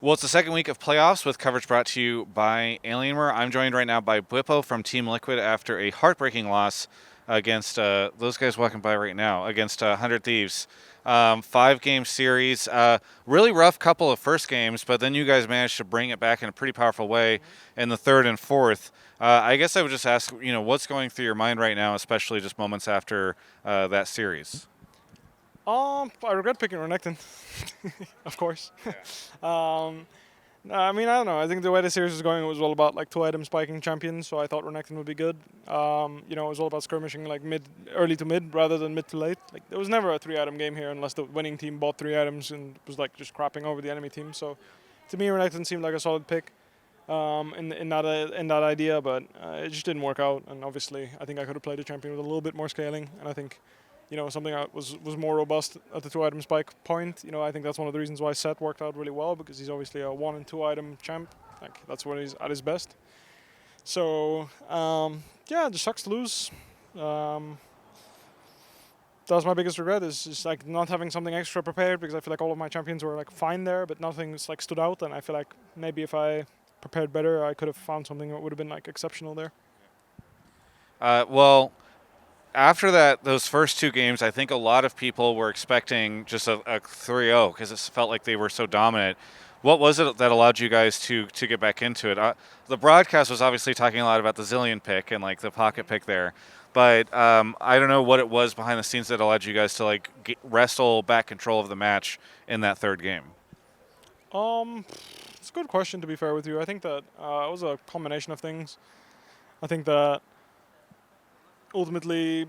Well, it's the second week of playoffs with coverage brought to you by Alienware. I'm joined right now by Bwipo from Team Liquid after a heartbreaking loss against those guys walking by right now against 100 Thieves. 5-game series, really rough couple of first games, but then you guys managed to bring it back in a pretty powerful way in the third and fourth. I guess I would just ask, what's going through your mind right now, especially just moments after that series? I regret picking Renekton, of course. No, I mean, I don't know. I think the way the series was going, it was all about like 2-item spiking champions, so I thought Renekton would be good. It was all about skirmishing like early to mid rather than mid to late. Like there was never a 3-item game here unless the winning team bought 3 items and was like just crapping over the enemy team. So to me, Renekton seemed like a solid pick in that idea, but it just didn't work out. And obviously, I think I could have played a champion with a little bit more scaling, and I think something that was more robust at the 2-item spike point. I think that's one of the reasons why Seth worked out really well, because he's obviously a 1 and 2-item champ. Like that's when he's at his best. So it just sucks to lose. That's my biggest regret, is just like not having something extra prepared, because I feel like all of my champions were like fine there, but nothing's like stood out, and I feel like maybe if I prepared better, I could have found something that would have been like exceptional there. Well, after those first 2 games, I think a lot of people were expecting just a 3-0 because it felt like they were so dominant. What was it that allowed you guys to get back into it? The broadcast was obviously talking a lot about the Zillion pick and like the pocket pick there, but I don't know what it was behind the scenes that allowed you guys to like wrestle back control of the match in that third game. It's a good question, to be fair with you. I think that it was a combination of things. I think that ultimately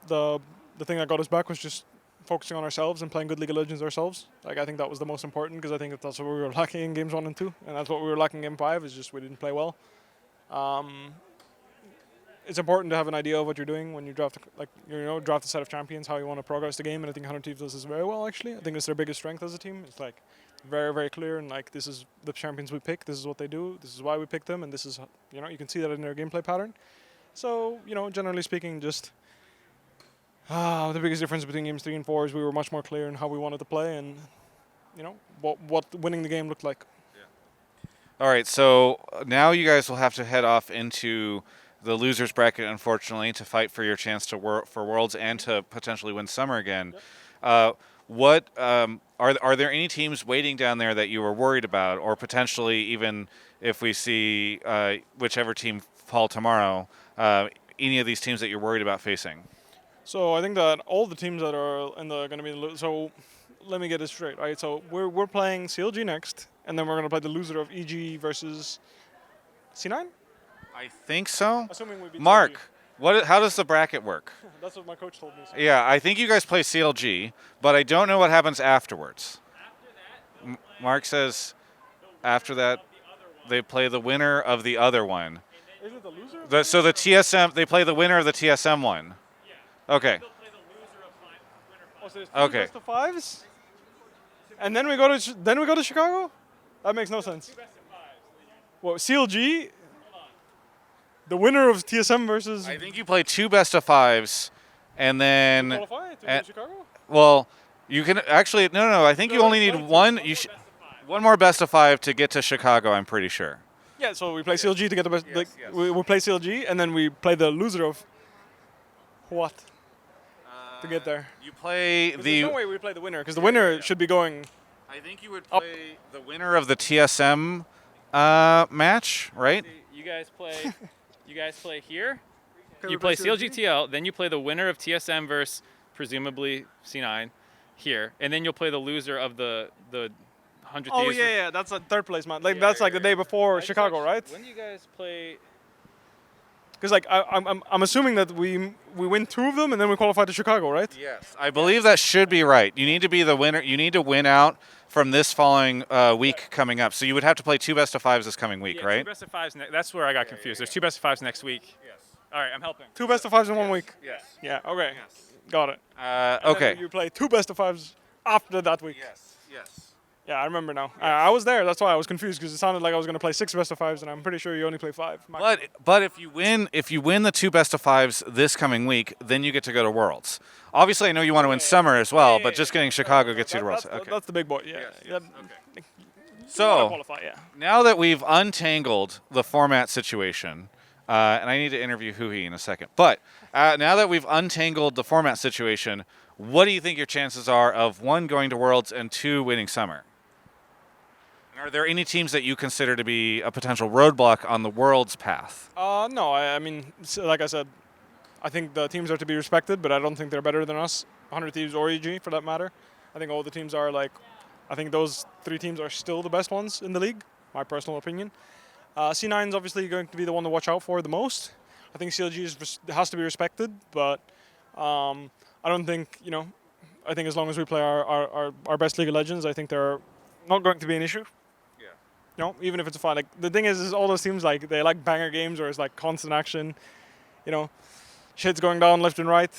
the thing that got us back was just focusing on ourselves and playing good League of Legends ourselves. Like I think that was the most important, because I think that's what we were lacking in games 1 and 2, and that's what we were lacking in game 5. Is just we didn't play well. It's important to have an idea of what you're doing when you draft draft a set of champions, how you want to progress the game, and I think 100 Thieves does this very well. Actually, I think it's their biggest strength as a team. It's like very, very clear, and like this is the champions we pick, this is what they do, this is why we pick them, and this is you can see that in their gameplay pattern. So, generally speaking, just the biggest difference between games 3 and 4 is we were much more clear in how we wanted to play, and, what winning the game looked like. All right, so now you guys will have to head off into the losers bracket, unfortunately, to fight for your chance for Worlds and to potentially win Summer again. Yep. Are there any teams waiting down there that you were worried about, or potentially even if we see whichever team fall tomorrow, any of these teams that you're worried about facing? So I think that all the teams that are going to be so let me get this straight, right? So we're playing CLG next, and then we're going to play the loser of EG versus C9. I think so. Assuming we beat Mark, CLG. how does the bracket work? That's what my coach told me. So. Yeah, I think you guys play CLG, but I don't know what happens afterwards. Mark says after that they play the winner of the other one. Is it the loser? So the TSM, they play the winner of the TSM one. Okay. Oh, so there's 3 best of 5s? And then we go to Chicago? That makes no sense. Well, CLG, the winner of TSM versus. I think you play 2 best of 5s, and then. Qualify to go to Chicago? Well, you can actually no. I think you only need one. One more best of 5 to get to Chicago. I'm pretty sure. Yeah, so we play CLG to get the best. Yes, like, yes. we play CLG, and then we play the loser of what to get there. You play the. There's no way we play the winner, because the winner should be going. I think you would play the winner of the TSM match, right? You guys play. You guys play here. Okay, You play CLGTL, then you play the winner of TSM versus presumably C9 here, and then you'll play the loser of the 100 Oh Thieves. yeah, that's a third place man. Like that's like the day before Chicago, right? When do you guys play? Because like I'm assuming that we win 2 of them and then we qualify to Chicago, right? Yes, I believe that should be right. You need to be the winner. You need to win out from this following week coming up. So you would have to play 2 best of 5s this coming week, Yeah, right? 2 best of 5s. That's where I got confused. There's 2 best of 5s next week. Yes. All right, I'm helping. 2 best of 5s in 1 week. Yes. Yeah. Okay. Yes. Got it. And Okay. then you play 2 best of 5s after that week. Yes. Yes. Yeah, I remember now. I was there. That's why I was confused, because it sounded like I was going to play 6 best of 5s, and I'm pretty sure you only play 5. But if you win the 2 best of 5s this coming week, then you get to go to Worlds. Obviously, I know you want to win Summer as well, but just getting Chicago gets you to Worlds. Okay. That's the big boy. Yeah. Yes, Yeah. okay. So qualify, yeah. now that we've untangled the format situation, and I need to interview Huhi in a second, but now that we've untangled the format situation, what do you think your chances are of 1, going to Worlds, and 2, winning Summer? And are there any teams that you consider to be a potential roadblock on the Worlds path? No, I mean, like I said, I think the teams are to be respected, but I don't think they're better than us, 100 Thieves or EG for that matter. I think all the teams are like, I think those 3 teams are still the best ones in the league, my personal opinion. C9 is obviously going to be the one to watch out for the most. I think CLG has to be respected, but I don't think, I think as long as we play our best League of Legends, I think they're not going to be an issue. Even if it's a fight. Like, the thing is all those teams, like, they like banger games where it's like constant action, shit's going down left and right.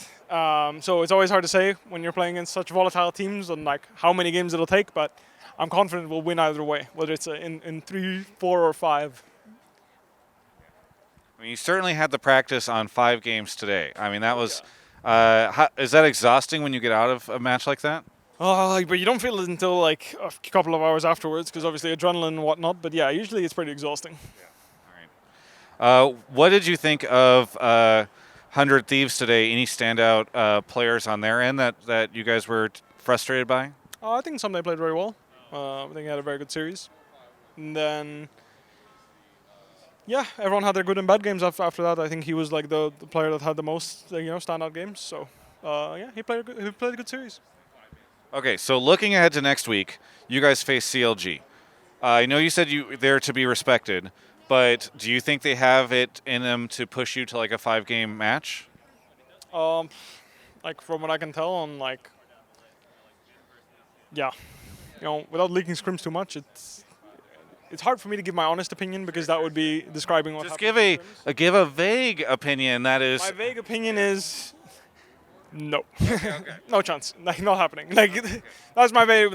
So it's always hard to say when you're playing against such volatile teams and like how many games it'll take, but I'm confident we'll win either way, whether it's in 3, 4, or 5. I mean, you certainly had the practice on 5 games today. I mean, that was. Is that exhausting when you get out of a match like that? But you don't feel it until like a couple of hours afterwards, because obviously adrenaline and whatnot. But yeah, usually it's pretty exhausting. All right. What did you think of 100 Thieves today? Any standout players on their end that you guys were frustrated by? I think some they played very well. I think they had a very good series. And then, yeah, everyone had their good and bad games after that. I think he was like the player that had the most standout games. So yeah, he played a good series. Okay, so looking ahead to next week, you guys face CLG. I know you said they're to be respected, but do you think they have it in them to push you to like a 5-game match? Like from what I can tell, yeah, without leaking scrims too much, it's hard for me to give my honest opinion, because that would be describing what Just happened. give a vague opinion. That is. My vague opinion is no. No chance. Like, not happening. Like, that's my vague,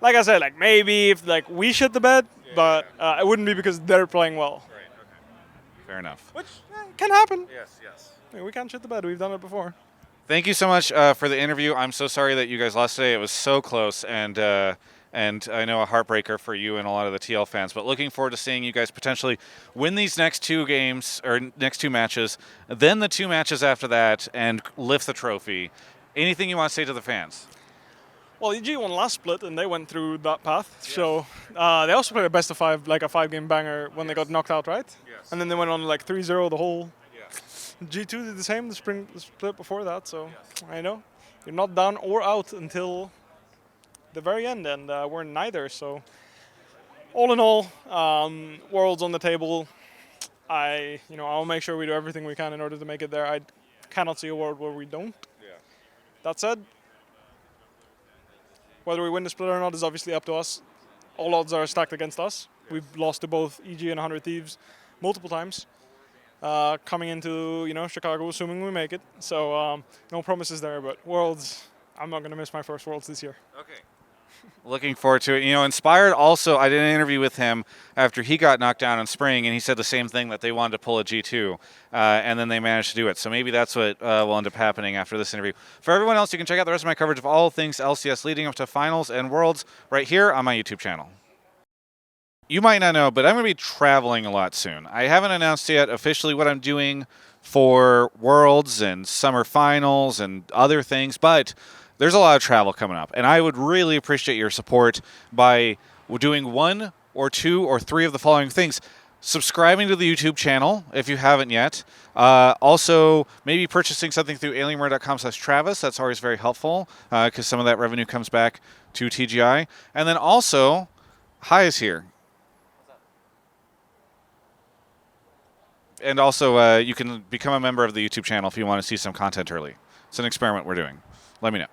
like I said, like maybe if like we shit the bed, but it wouldn't be because they're playing well. Right, okay. Fair enough. Which can happen. Yes. I mean, we can't shit the bed. We've done it before. Thank you so much for the interview. I'm so sorry that you guys lost today. It was so close, and I know a heartbreaker for you and a lot of the TL fans. But looking forward to seeing you guys potentially win these next 2 games, or next 2 matches, then the 2 matches after that, and lift the trophy. Anything you want to say to the fans? Well, EG won last split, and they went through that path. Yes. So they also played a best of 5, like a 5-game banger when they got knocked out, right? Yes. And then they went on like 3-0 the whole. G2 did the same, the split before that, so I know. You're not down or out until the very end, and we're neither, so all in all, Worlds on the table. I'll make sure we do everything we can in order to make it there. I cannot see a world where we don't. Yeah. That said, whether we win the split or not is obviously up to us. All odds are stacked against us. Yes. We've lost to both EG and 100 Thieves multiple times. Coming into Chicago, assuming we make it. So no promises there, but Worlds, I'm not going to miss my first Worlds this year. Okay. Looking forward to it. Inspired also, I did an interview with him after he got knocked down in spring, and he said the same thing, that they wanted to pull a G2, and then they managed to do it. So maybe that's what will end up happening after this interview. For everyone else, you can check out the rest of my coverage of all things LCS leading up to finals and Worlds right here on my YouTube channel. You might not know, but I'm going to be traveling a lot soon. I haven't announced yet officially what I'm doing for Worlds and Summer Finals and other things, but there's a lot of travel coming up, and I would really appreciate your support by doing 1 or 2 or 3 of the following things. Subscribing to the YouTube channel if you haven't yet. Also, maybe purchasing something through alienware.com/Travis. That's always very helpful because some of that revenue comes back to TGI. And then also, Hi is here. And also, you can become a member of the YouTube channel if you want to see some content early. It's an experiment we're doing. Let me know.